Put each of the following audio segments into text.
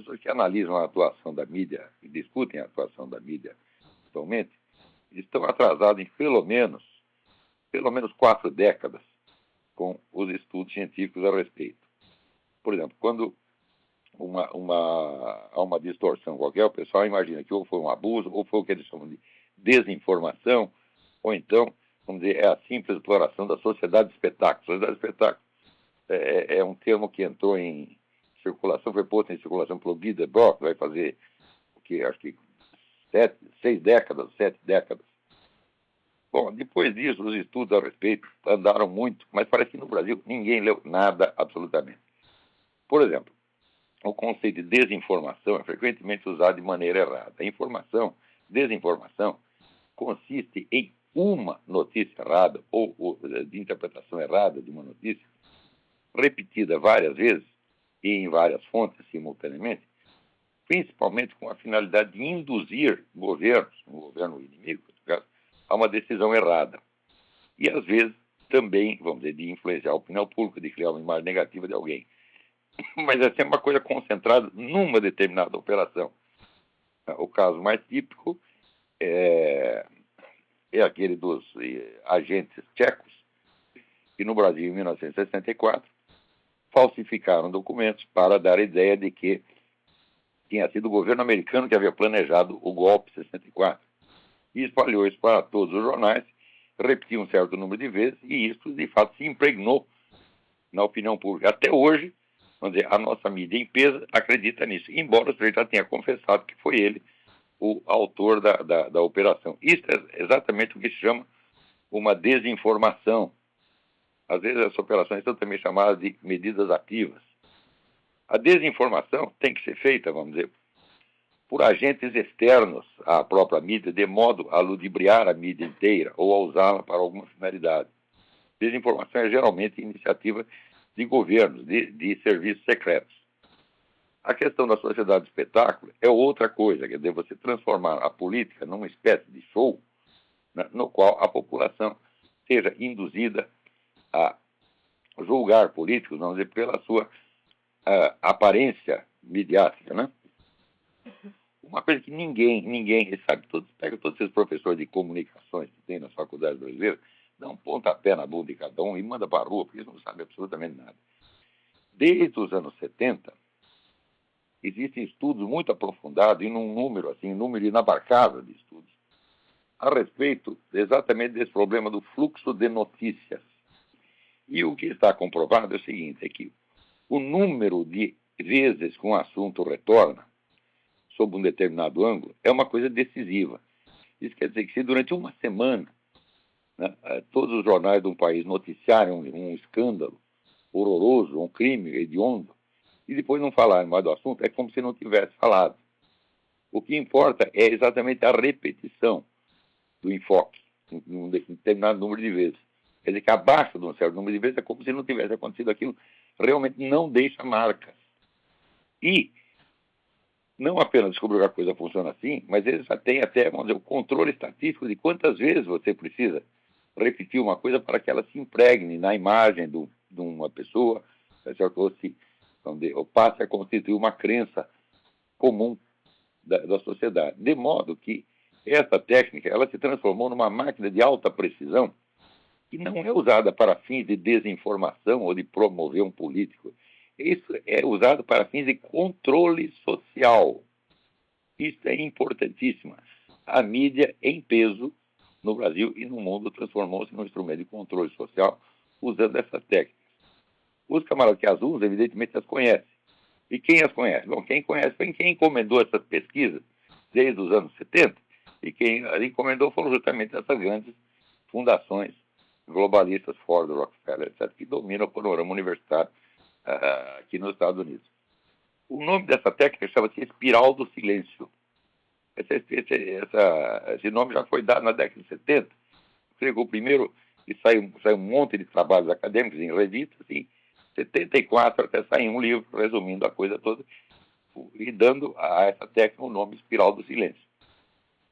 pessoas que analisam a atuação da mídia e discutem a atuação da mídia atualmente estão atrasados em pelo menos 4 décadas com os estudos científicos a respeito. Por exemplo, quando há uma distorção qualquer, o pessoal imagina que ou foi um abuso, ou foi o que eles chamam de desinformação, ou então, vamos dizer, é a simples exploração da sociedade de espetáculos. Sociedade de espetáculos é um termo que entrou em circulação, foi posto em circulação pelo Guy Debord, que vai fazer, acho que 7 décadas. Bom, depois disso, os estudos a respeito andaram muito, mas parece que no Brasil ninguém leu nada absolutamente. Por exemplo, o conceito de desinformação é frequentemente usado de maneira errada. A desinformação, consiste em uma notícia errada ou de interpretação errada de uma notícia, repetida várias vezes e em várias fontes simultaneamente, principalmente com a finalidade de induzir governos, um governo inimigo, no caso, a uma decisão errada. E, às vezes, também, vamos dizer, de influenciar a opinião pública, de criar uma imagem negativa de alguém. Mas é sempre uma coisa concentrada numa determinada operação. O caso mais típico é aquele dos agentes tchecos, que no Brasil, em 1964, falsificaram documentos para dar a ideia de que tinha sido o governo americano que havia planejado o golpe de 64. E espalhou isso para todos os jornais, repetiu um certo número de vezes, e isso, de fato, se impregnou na opinião pública. Até hoje, vamos dizer, a nossa mídia em peso acredita nisso, embora o sujeito já tenha confessado que foi ele o autor da operação. Isso é exatamente o que se chama uma desinformação. Às vezes essas operações são também chamadas de medidas ativas. A desinformação tem que ser feita, vamos dizer, por agentes externos à própria mídia, de modo a ludibriar a mídia inteira ou a usá-la para alguma finalidade. Desinformação é geralmente iniciativa de governos, de serviços secretos. A questão da sociedade de espetáculo é outra coisa, quer dizer, você transformar a política numa espécie de show, né, no qual a população seja induzida a julgar políticos, vamos dizer, pela sua aparência midiática, né? Uma coisa que ninguém sabe, pega todos esses professores de comunicações que tem nas faculdades brasileiras, dá um pontapé na bunda de cada um e manda para a rua, porque eles não sabem absolutamente nada. Desde os anos 70, existem estudos muito aprofundados, e num número inabarcável de estudos, a respeito exatamente desse problema do fluxo de notícias. E o que está comprovado é o seguinte, é que o número de vezes que um assunto retorna, sob um determinado ângulo, é uma coisa decisiva. Isso quer dizer que se durante uma semana, né, todos os jornais de um país noticiarem um escândalo horroroso, um crime hediondo, e depois não falarem mais do assunto, é como se não tivesse falado. O que importa é exatamente a repetição do enfoque, em um determinado número de vezes. Quer dizer que abaixo de um certo número de vezes é como se não tivesse acontecido aquilo, realmente não deixa marcas. E não apenas descobriu que a coisa funciona assim, mas eles já têm até, vamos dizer, o controle estatístico de quantas vezes você precisa repetir uma coisa para que ela se impregne na imagem de uma pessoa, ou passe a constituir uma crença comum da sociedade. De modo que essa técnica ela se transformou numa máquina de alta precisão que não é usada para fins de desinformação ou de promover um político. Isso é usado para fins de controle social. Isso é importantíssimo. A mídia, em peso, no Brasil e no mundo, transformou-se num instrumento de controle social usando essas técnicas. Os camaradas que as usam, evidentemente, as conhecem. E quem as conhece? Bom, quem conhece foi quem encomendou essas pesquisas desde os anos 70, e quem as encomendou foram justamente essas grandes fundações globalistas, Ford, Rockefeller, etc., que dominam o panorama universitário aqui nos Estados Unidos. O nome dessa técnica chama-se espiral do silêncio. Esse nome já foi dado na década de 70. Chegou primeiro e saiu um monte de trabalhos acadêmicos em revistas, em 74 até sair um livro resumindo a coisa toda e dando a essa técnica o nome espiral do silêncio.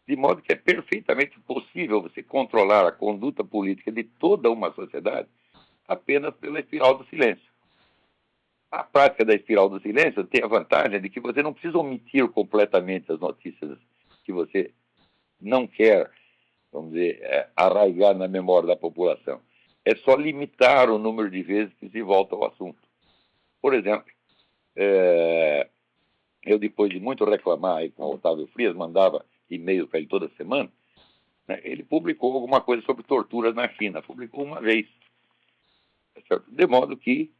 De modo que é perfeitamente possível você controlar a conduta política de toda uma sociedade apenas pela espiral do silêncio. A prática da espiral do silêncio tem a vantagem de que você não precisa omitir completamente as notícias que você não quer, vamos dizer, arraigar na memória da população. É só limitar o número de vezes que se volta ao assunto. Por exemplo, eu, depois de muito reclamar aí com o Otávio Frias, mandava e-mail para ele toda semana, né, ele publicou alguma coisa sobre torturas na China. Publicou uma vez. De modo que,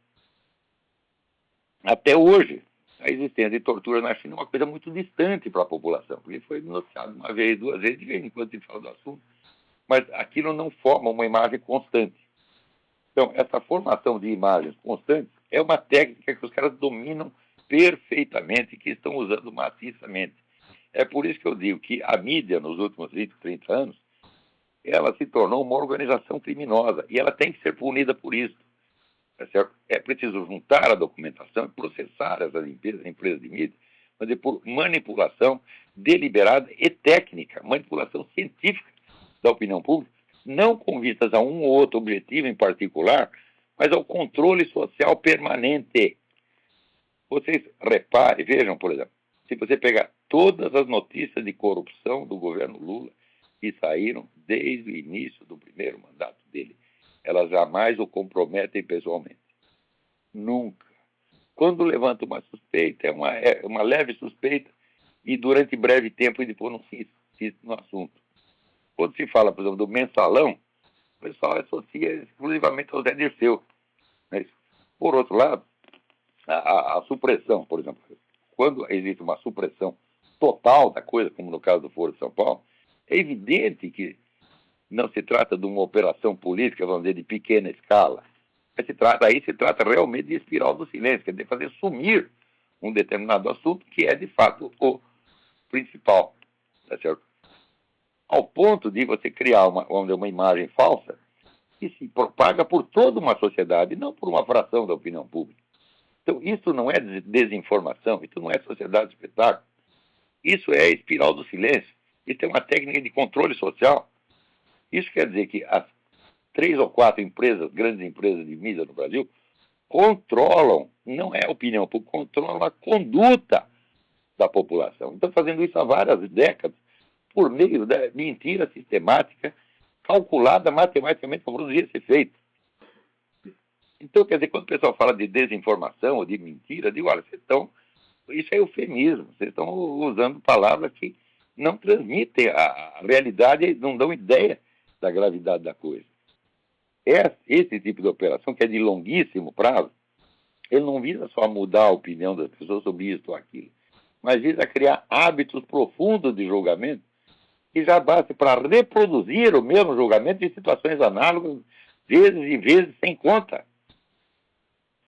até hoje, a existência de tortura na China é uma coisa muito distante para a população, porque foi noticiado uma vez, duas vezes, de vez em quando se fala do assunto, mas aquilo não forma uma imagem constante. Então, essa formação de imagens constantes é uma técnica que os caras dominam perfeitamente e que estão usando maciçamente. É por isso que eu digo que a mídia, nos últimos 20, 30 anos, ela se tornou uma organização criminosa e ela tem que ser punida por isso. É preciso juntar a documentação e processar essas empresas de mídia, mas por manipulação deliberada e técnica, manipulação científica da opinião pública, não com vistas a um ou outro objetivo em particular, mas ao controle social permanente. Vocês reparem, vejam, por exemplo, se você pegar todas as notícias de corrupção do governo Lula que saíram desde o início do primeiro mandato dele, elas jamais o comprometem pessoalmente. Nunca. Quando levanta uma suspeita, é uma leve suspeita, e durante breve tempo ele depois não se insiste no assunto. Quando se fala, por exemplo, do mensalão, o pessoal associa exclusivamente ao Zé Dirceu. Mas, por outro lado, a supressão, por exemplo, quando existe uma supressão total da coisa, como no caso do Foro de São Paulo, é evidente que não se trata de uma operação política, vamos dizer, de pequena escala. Mas se trata realmente de espiral do silêncio, quer dizer, fazer sumir um determinado assunto que é, de fato, o principal. Tá certo? Ao ponto de você criar uma imagem falsa que se propaga por toda uma sociedade, não por uma fração da opinião pública. Então, isso não é desinformação, isso não é sociedade de espetáculo. Isso é espiral do silêncio. Isso é uma técnica de controle social. Isso quer dizer que as 3 ou 4 grandes empresas de mídia no Brasil, controlam, não é a opinião pública, controlam a conduta da população. Estão fazendo isso há várias décadas, por meio da mentira sistemática, calculada matematicamente para produzir esse efeito. Então, quer dizer, quando o pessoal fala de desinformação ou de mentira, eu digo, olha, isso é eufemismo, vocês estão usando palavras que não transmitem a realidade, não dão ideia da gravidade da coisa. Esse tipo de operação, que é de longuíssimo prazo, ele não visa só mudar a opinião das pessoas sobre isso ou aquilo, mas visa criar hábitos profundos de julgamento que já basta para reproduzir o mesmo julgamento em situações análogas, vezes e vezes, sem conta.